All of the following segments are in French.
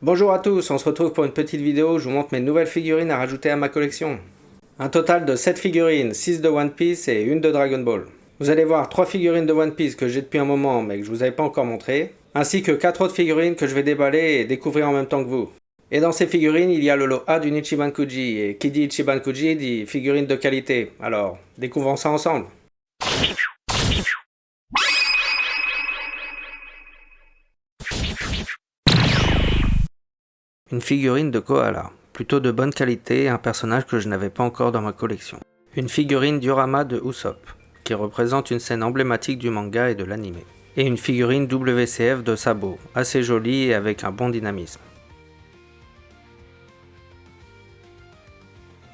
Bonjour à tous, on se retrouve pour une petite vidéo où je vous montre mes nouvelles figurines à rajouter à ma collection. Un total de 7 figurines, 6 de One Piece et une de Dragon Ball. Vous allez voir 3 figurines de One Piece que j'ai depuis un moment mais que je vous avais pas encore montré, ainsi que 4 autres figurines que je vais déballer et découvrir en même temps que vous. Et dans ces figurines, il y a le lot A d'une Ichiban Kuji, et qui dit Ichiban Kuji dit figurine de qualité. Alors, découvrons ça ensemble. Une figurine de koala, plutôt de bonne qualité et un personnage que je n'avais pas encore dans ma collection. Une figurine diorama de Usopp, qui représente une scène emblématique du manga et de l'anime. Et une figurine WCF de Sabo, assez jolie et avec un bon dynamisme.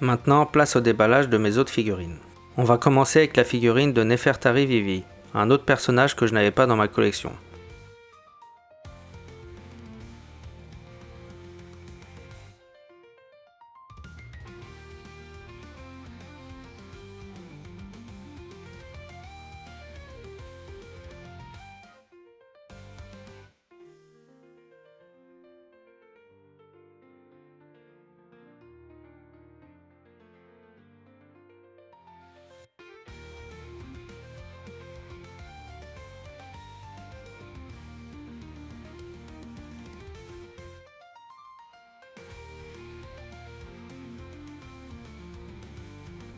Maintenant, place au déballage de mes autres figurines. On va commencer avec la figurine de Nefertari Vivi, un autre personnage que je n'avais pas dans ma collection.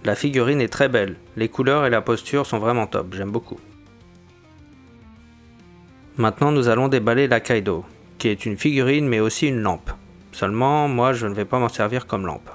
La figurine est très belle, les couleurs et la posture sont vraiment top, j'aime beaucoup. Maintenant nous allons déballer la Kaido, qui est une figurine mais aussi une lampe. Seulement, moi je ne vais pas m'en servir comme lampe.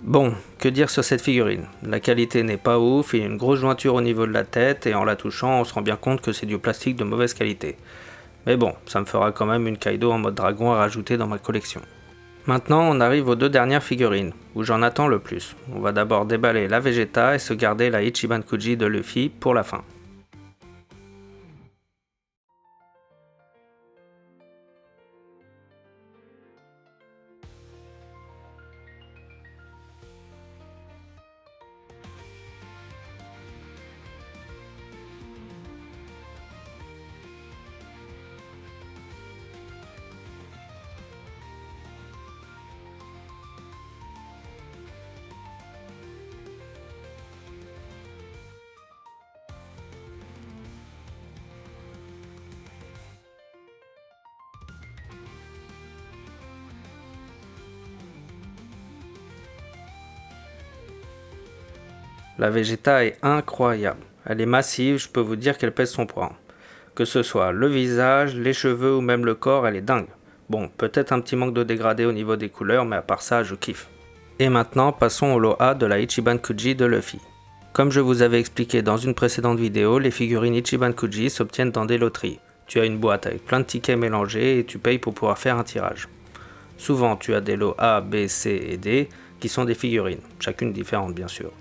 Bon, que dire sur cette figurine? La qualité n'est pas ouf, il y a une grosse jointure au niveau de la tête et en la touchant on se rend bien compte que c'est du plastique de mauvaise qualité. Mais bon, ça me fera quand même une Kaido en mode dragon à rajouter dans ma collection. Maintenant on arrive aux deux dernières figurines, où j'en attends le plus. On va d'abord déballer la Vegeta et se garder la Ichiban Kuji de Luffy pour la fin. La Vegeta est incroyable. Elle est massive, je peux vous dire qu'elle pèse son poids. Que ce soit le visage, les cheveux ou même le corps, elle est dingue. Bon, peut-être un petit manque de dégradé au niveau des couleurs, mais à part ça, je kiffe. Et maintenant, passons au lot A de la Ichiban Kuji de Luffy. Comme je vous avais expliqué dans une précédente vidéo, les figurines Ichiban Kuji s'obtiennent dans des loteries. Tu as une boîte avec plein de tickets mélangés et tu payes pour pouvoir faire un tirage. Souvent, tu as des lots A, B, C et D qui sont des figurines, chacune différente bien sûr.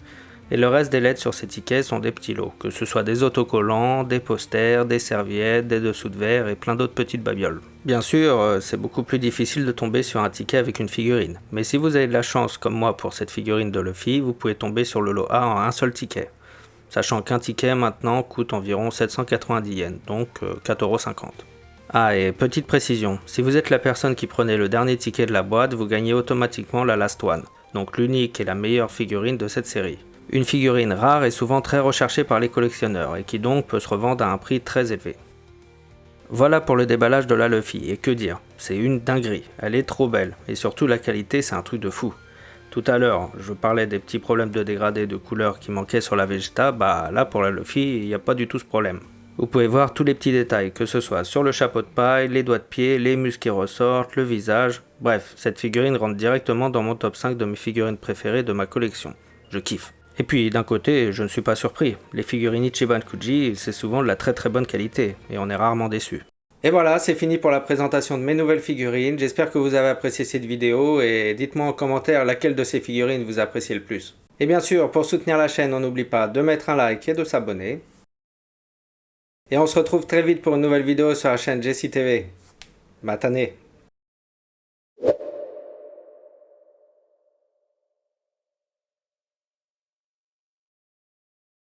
Et le reste des lettres sur ces tickets sont des petits lots, que ce soit des autocollants, des posters, des serviettes, des dessous de verre et plein d'autres petites babioles. Bien sûr, c'est beaucoup plus difficile de tomber sur un ticket avec une figurine, mais si vous avez de la chance comme moi pour cette figurine de Luffy, vous pouvez tomber sur le lot A en un seul ticket. Sachant qu'un ticket maintenant coûte environ 790 yens, donc 4,50 €. Ah, et petite précision, si vous êtes la personne qui prenait le dernier ticket de la boîte, vous gagnez automatiquement la Last One, donc l'unique et la meilleure figurine de cette série. Une figurine rare est souvent très recherchée par les collectionneurs et qui donc peut se revendre à un prix très élevé. Voilà pour le déballage de la Luffy, et que dire, c'est une dinguerie, elle est trop belle, et surtout la qualité c'est un truc de fou. Tout à l'heure, je parlais des petits problèmes de dégradé de couleur qui manquaient sur la Vegeta, bah là pour la Luffy, il n'y a pas du tout ce problème. Vous pouvez voir tous les petits détails, que ce soit sur le chapeau de paille, les doigts de pied, les muscles qui ressortent, le visage, bref, cette figurine rentre directement dans mon top 5 de mes figurines préférées de ma collection. Je kiffe. Et puis d'un côté, je ne suis pas surpris, les figurines Ichiban Kuji, c'est souvent de la très bonne qualité, et on est rarement déçu. Et voilà, c'est fini pour la présentation de mes nouvelles figurines, j'espère que vous avez apprécié cette vidéo, et dites-moi en commentaire laquelle de ces figurines vous appréciez le plus. Et bien sûr, pour soutenir la chaîne, on n'oublie pas de mettre un like et de s'abonner. Et on se retrouve très vite pour une nouvelle vidéo sur la chaîne Jessie TV. Matane.